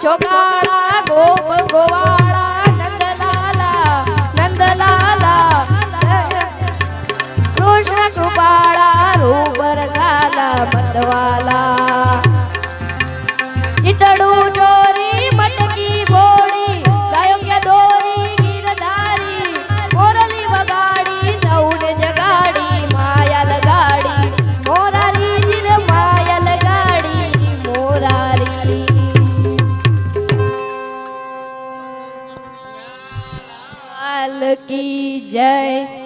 છોકરા ગોપ ગોવાળા નંદલાલા કૃષ્ણ કૃપાળા રૂપ રસાલા મતવાલા ચિતડું ચોરી મટકી બોડી ગાયો કે દોરી ગીરધારી મોરલી વગાડી સૌને જગાડી માયા લગાડી મોરારી જીર માયા લગાડી મોરારી લાલ કી જય।